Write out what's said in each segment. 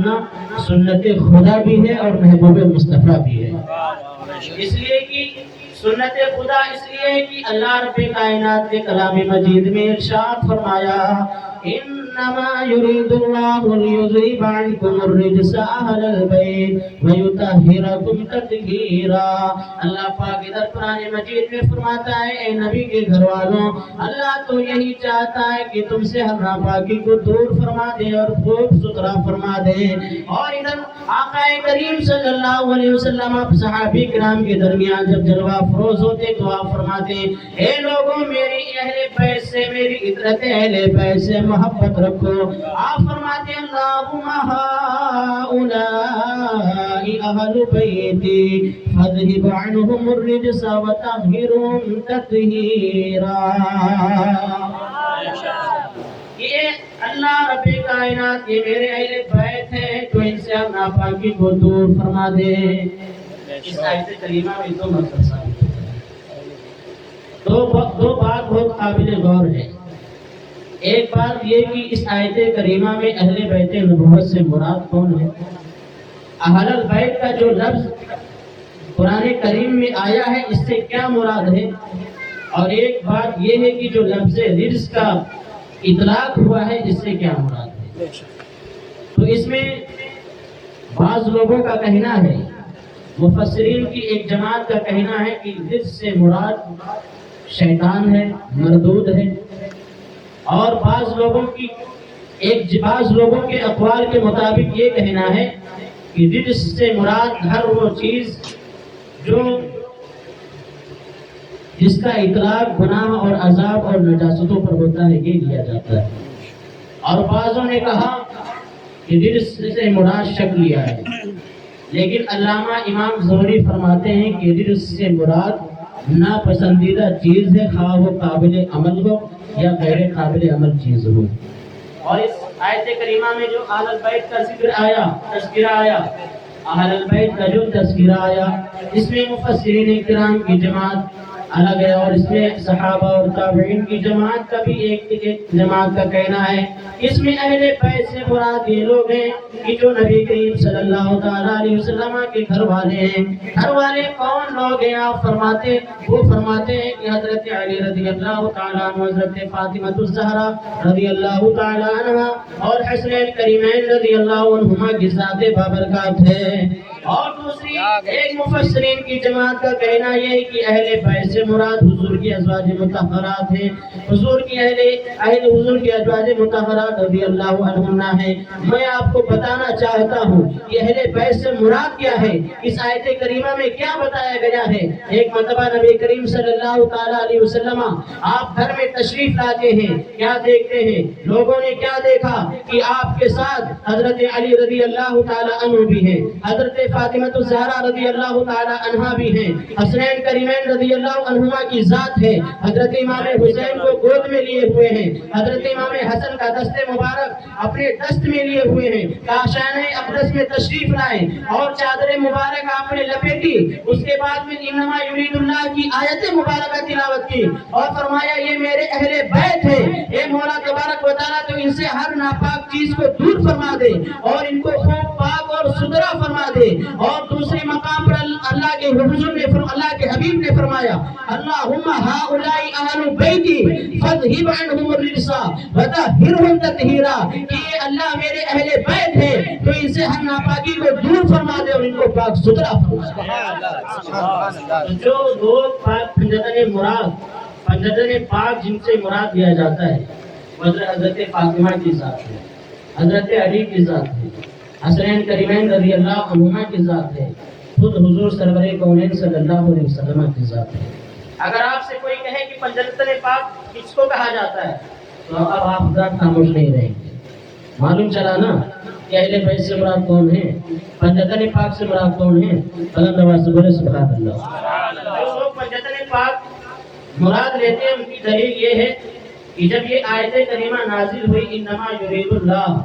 ماننا سنت خدا بھی ہے اور محبوب مصطفیٰ بھی ہے۔ اس لیے کہ سنت خدا اس لیے کہ اللہ رب کائنات کے کلام مجید میں ارشاد فرمایا انما یرید اللہ لیذہب عنکم الرجس اہل البیت ویطہرکم تطہیرا۔ اللہ پاک ادھر قرآن مجید میں فرماتا ہے اے نبی کے گھر والوں، اللہ تو یہی چاہتا ہے کہ تم سے ہر ناپاکی کو دور فرما دے اور خوب ستھرا فرما دے۔ اور ادھر آقا کریم صلی اللہ علیہ وسلم صحابی کرام کے درمیان جب جلوہ افروز ہوتے دعا فرماتے اے لوگوں میری اہل بیت سے، میری عطرت اہل بیت سے محبت رکھو۔ آپ فرماتے اللہم ہؤلاء اہل بیتی فاذہب عنہم الرجس وطہرہم تطہیرا۔ یہ اللہ رب کائنات یہ میرے اہل بیت ہیں تو ان سے ہم ناپاکی کو دور فرما دے۔ اس آیت کریمہ میں دو مطلب ثابت ہوتے ہیں، دو بات بہت قابل غور ہے۔ ایک بات یہ کہ اس آیت کریمہ میں اہل بیت نبوت سے مراد کون ہے؟ اہل البیت کا جو لفظ قرآن کریم میں آیا ہے اس سے کیا مراد ہے؟ اور ایک بات یہ ہے کہ جو لفظ رجس کا اطلاق ہوا ہے اس سے کیا مراد ہے؟ تو اس میں بعض لوگوں کا کہنا ہے، مفسرین کی ایک جماعت کا کہنا ہے کہ رجس سے مراد شیطان ہے، مردود ہے، اور بعض لوگوں کے اقوال کے مطابق یہ کہنا ہے کہ رجس سے مراد ہر وہ چیز جس کا اطلاق گناہ اور عذاب اور نجاستوں پر ہوتا ہے یہ لیا جاتا ہے۔ اور بعضوں نے کہا کہ رجس سے مراد شک لیا ہے، لیکن علامہ امام زہری فرماتے ہیں کہ رجس سے مراد ناپسندیدہ چیز ہے، خواہ وہ قابل عمل ہو یا غیر قابل عمل چیز ہو۔ اور اس آیت کریمہ میں جو اہل البیت کا تذکرہ آیا اہل البیت کا جو تذکرہ آیا اس میں مفسرین کرام کی جماعت الگ ہے، اور اس میں صحابہ اور تابعین کی جماعت کا بھی ایک جماعت کا کہنا ہے۔ اس میں اہل بیت سے مراد یہ لوگ ہیں کہ جو نبی کریم صلی اللہ تعالیٰ علیہ وسلم کے گھر والے ہیں۔ گھر والے کون لوگ ہیں؟ آپ فرماتے ہیں کہ حضرت علی رضی اللہ تعالیٰ عنہ، حضرت فاطمہ الزہرا رضی اللہ تعالیٰ عنہ اور حسنین کریمین رضی اللہ عنہما کی ذات بابرکات ہے۔ اور دوسری ایک مفسرین کی جماعت کا کہنا یہ ہے کہ اہل بیت سے مراد حضور کی ازواج مطہرات ہیں، حضور کی حضور کی ازواج مطہرات رضی اللہ عنہن ہیں۔ میں آپ کو بتانا چاہتا ہوں کہ اہل بیت سے مراد کیا ہے، اس آیت کریمہ میں کیا بتایا گیا ہے۔ ایک مرتبہ نبی کریم صلی اللہ تعالیٰ علیہ وسلم آپ گھر میں تشریف لاتے ہیں، کیا دیکھتے ہیں؟ لوگوں نے کیا دیکھا کہ آپ کے ساتھ حضرت علی رضی اللہ تعالیٰ عنہ بھی ہیں، حضرت فاطمہ الزہرا رضی اللہ تعالیٰ عنہا بھی ہیں، حسنین کریمین رضی اللہ عنہما کی ذات ہے، حضرت امام حسین کو گود میں لیے ہوئے ہیں، حضرت امام حسن کا دست مبارک اپنے دست میں لیے ہوئے ہیں، کاشانہ اقدس میں تشریف لائے اور چادر مبارک آپ نے لپیٹی، اس کے بعد میں انما یرید اللہ کی آیت مبارکہ تلاوت کی اور فرمایا یہ میرے اہل بیت ہیں، اے مولا تبارک و تعالیٰ تو ان سے ہر ناپاک چیز کو دور فرما دے اور ان کو خوب پاک اور ستھرا فرما دے۔ اور دوسرے مقام پر اللہ کے حضور نے اللہ کے حبیب نے فرمایا اللہم ہؤلاء اہل بیتی فاذہب عنہم الرجس وطہرہم تطہیرا، کہ یہ اللہ میرے اہل بیت ہیں تو ان سے ہر ناپاکی کو دور فرما دے اور ان کو پاک ستھرا فرما دے۔ جو لوگ پاک پنجتن پاک جن سے مراد دیا جاتا ہے حضرت فاطمہ کی ذات ہے، حضرت علی کی ذات ہے، حسنین کریمین رضی اللہ عنہما کی ذات ہے، خود حضور سرور کونین صلی اللہ علیہ وسلم کی ذات ہے۔ اگر آپ سے کوئی کہے کہ پنجتن پاک کس کو کہا جاتا ہے تو اب آپ ذات خاموش نہیں رہیں گے۔ معلوم چلا نا کہ اہل بیت سے مراد کون ہے، پنجتن پاک سے مراد کون ہے؟ بلند آواز سے بولے سبحان اللہ۔ جو لوگ پنجتن پاک مراد لیتے ہیں ان کی دلیل یہ ہے کہ جب یہ آیت کریمہ نازل ہوئی انما یرید اللہ،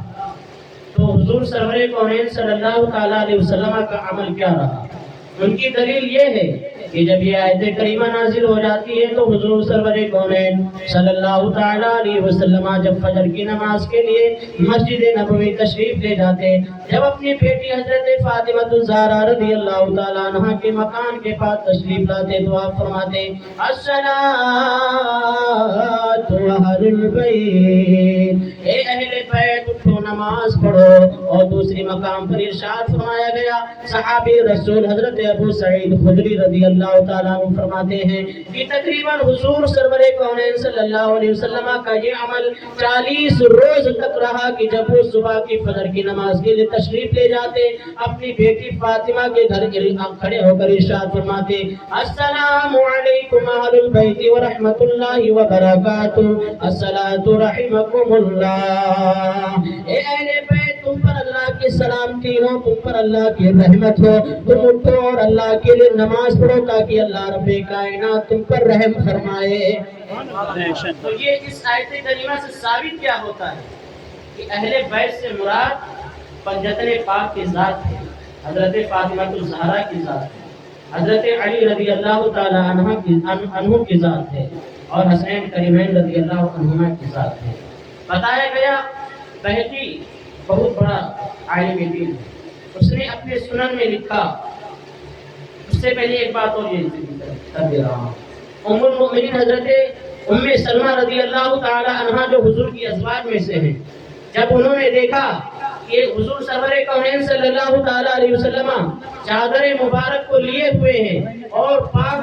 تو حضور سرور کونین صلی اللہ تعالیٰ علیہ وسلم کا عمل کیا رہا؟ ان کی دلیل یہ ہے کہ جب یہ آیت کریمہ نازل ہو جاتی ہے تو حضور سرور کونین صلی اللہ تعالیٰ علیہ وسلم جب فجر کی نماز کے لیے مسجد نبوی تشریف لے جاتے، جب اپنی بیٹی حضرت فاطمہ الزہرا رضی اللہ تعالیٰ عنہ کے مکان کے پاس تشریف لاتے تو آپ فرماتے الصلاۃ اہل البیت، اے اہل بیت اٹھو نماز پڑھو۔ اور دوسری مقام پر ارشاد فرمایا گیا، صحابی رسول حضرت ابو سعید خدری رضی اللہ تعالیٰ عنہ فرماتے ہیں کہ تقریباً حضور سرور کونین صلی اللہ علیہ وسلم کا یہ عمل 40 روز تک رہا کہ جب وہ صبح کی فجر کی نماز کے لیے تشریف لے جاتے، اپنی بیٹی فاطمہ کے گھر کھڑے ہو کر ارشاد فرماتے السلام علیکم اہل البیت ورحمۃ اللہ وبرکاتہ، الصلاۃ رحمکم اللہ، اے اہل بیت تم پر اللہ کی سلامتی ہو، تم پر اللہ کی رحمت ہو، تم اٹھو اور اللہ کے لیے نماز پڑھو تاکہ اللہ رب کائنات تم پر رحم فرمائے۔ تو یہ اس آیت کریمہ سے ثابت کیا ہوتا ہے کہ اہل بیت سے مراد پنجتن پاک کی ذات ہے، حضرت فاطمہ الزہرا کی ذات ہے، حضرت علی رضی اللہ تعالی عنہ کی ذات ہے، اور حسین کریمین رضی اللہ عنہما کی ذات ہے۔ بتایا گیا بہقی بہت بڑا عالم دین ہے، اس نے اپنے سنن میں لکھا، اس سے پہلے ایک بات اور یہ کر دے رہا ہوں، ام المؤمنین حضرت ام سلمہ رضی اللہ تعالی عنہا جو حضور کی ازواج میں سے ہیں، جب انہوں نے دیکھا کہ حضور سرور کونین صلی اللہ تعالی علیہ وسلم چادر مبارک کو لیے ہوئے ہیں اور پاک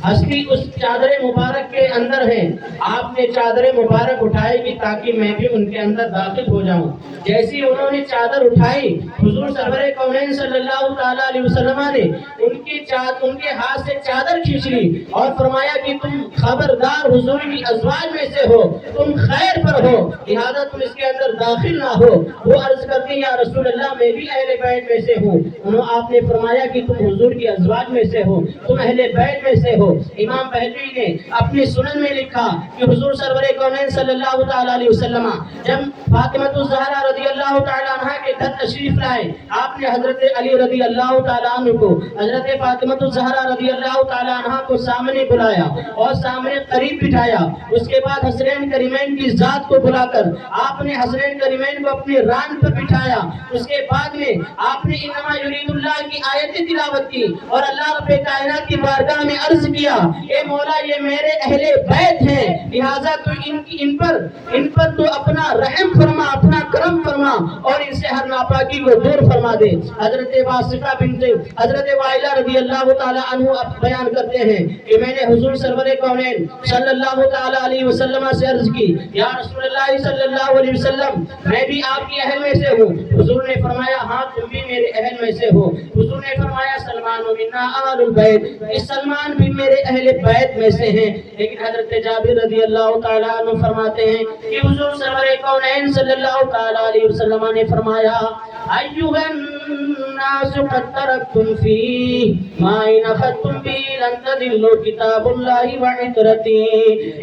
ہستی اس چادر مبارک کے اندر ہے، آپ نے چادر مبارک اٹھائی کہ تاکہ میں بھی ان کے اندر داخل ہو جاؤں۔ جیسی انہوں نے چادر اٹھائی، حضور سرور کونین صلی اللہ تعالیٰ علیہ وسلم نے ان کے ہاتھ سے چادر کھینچ لی اور فرمایا کہ تم خبردار حضور کی ازواج میں سے ہو، تم خیر پر ہو، لہذا تم اس کے اندر داخل نہ ہو۔ وہ عرض کرتے یا رسول اللہ میں بھی اہل بیت میں سے ہوں۔ آپ نے فرمایا کہ تم حضور کی ازواج میں سے ہو، تم اہل بیت میں سے ہو۔ امام بہقی نے اپنے سنن میں لکھا کہ حضور سرور کونین صلی اللہ تعالیٰ علیہ وسلم جب فاطمہ الزہرا رضی اللہ تعالیٰ عنہ کے گھر تشریف لائے، آپ نے حضرت علی رضی اللہ تعالیٰ عنہ کو، حضرت فاطمہ الزہرا رضی اللہ تعالیٰ عنہ کو سامنے بلایا اور سامنے قریب بٹھایا۔ اس کے بعد حسنین کریمین کی ذات کو بلا کر آپ نے حسنین کریمین کو اپنی ران پر بٹھایا۔ اس کے بعد میں آپ نے انما یرید اللہ کی آیت تلاوت کی اور اللہ رب کائنات کی بارگاہ میں عرض کیا اے مولا یہ میرے اہل بیت ہیں، لہذا تو ان پر تو اپنا رحم فرما، اپنا کرم فرما اور ان سے ہر ناپاکی کو دور فرما دے۔ حضرت واسقہ بنت حضرت وائلہ رضی اللہ تعالی عنہ بیان کرتے ہیں کہ میں نے حضور سرور کونین صلی اللہ تعالی علیہ وسلم سے عرض کی یا رسول اللہ صلی اللہ علیہ وسلم میں بھی آپ کی اہل میں سے ہوں۔ حضور نے فرمایا ہاں تم بھی میرے اہل میں سے ہو۔ حضور نے فرمایا سلمان منا آل البیت، اس سلمان بھی میرے اہل بیت میں سے ہیں۔ لیکن حضرت جابر رضی اللہ تعالیٰ عنہ فرماتے ہیں کہ حضور سرور کونین صلی اللہ تعالیٰ علیہ وسلم نے فرمایا ایھا الناس قد ترکتم فی ما ان اخذتم بہ لن تضلوا کتاب اللہ وعترتی،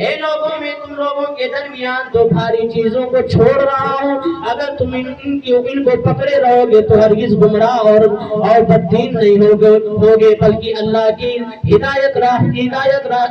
اے لوگوں میں تم لوگوں کے درمیان دو بھاری چیزوں کو چھوڑ رہا ہوں، اگر تم ان کو پکڑے رہو گے تو ہرگز گمراہ اور بددین نہیں ہوگے بلکہ اللہ کی ہدایت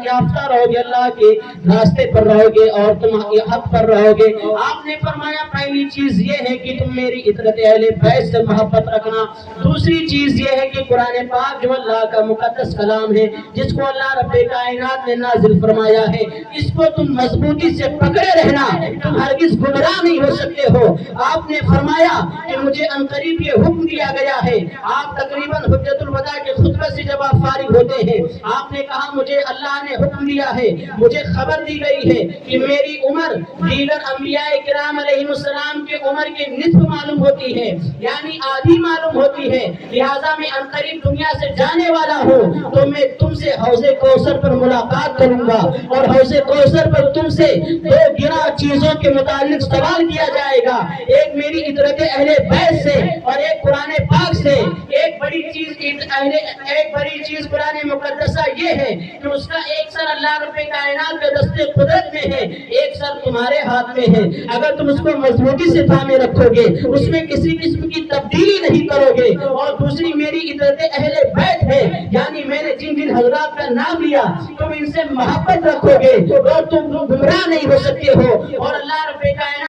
یافتہ رہو گے، اللہ کے راستے پر رہو گے اور تم حق پر رہو گے۔ آپ نے فرمایا پہلی چیز یہ ہے کہ تم میری عترت اہل بیت سے محبت رکھنا، دوسری چیز یہ ہے کہ قرآن پاک جو اللہ کا مقدس کلام ہے جس کو اللہ رب کائنات نے نازل فرمایا ہے، اس کو تم مضبوطی سے پکڑے رہنا، تم ہرگز گمراہ نہیں ہو سکتے ہو۔ آپ نے فرمایا کہ مجھے عنقریب یہ حکم دیا گیا ہے، آپ تقریباً حجت الوداع کے خطبے سے جب آپ فارغ ہوتے ہیں آپ نے کہا مجھے اللہ نے حکم دیا ہے، مجھے خبر دی گئی ہے کہ میری عمر دیگر انبیاء کرام علیہ السلام کے عمر کے نصف معلوم ہوتی ہے، یعنی آدھی معلوم ہوتی ہے، لہٰذا میں عنقریب دنیا سے جانے والا ہوں تو میں تم سے حوض کوثر پر ملاقات کروں گا اور حوض کوثر پر تم سے دو گرا چیزوں کے متعلق سوال کیا جائے گا، ایک میری اطرت اہل بیت سے اور ایک قرآن پاک سے ایک بڑی چیز قرآن مقدسہ یہ ہے کہ اس کا ایک سر اللہ رب کائنات کے دست قدرت میں ہے، ایک سر تمہارے ہاتھ میں ہے۔ اگر تم اس کو مضبوطی سے تھامے رکھو گے، اس میں کسی قسم کی تبدیلی نہیں کرو گے، اور دوسری میری اطرت اہل بیت ہے، یعنی میں نے جن جن حضرات کا نام لیا تم ان سے محبت رکھو گے اور تم گمراہ نہیں ہو سکتے ہو، اور اللہ رب کائنات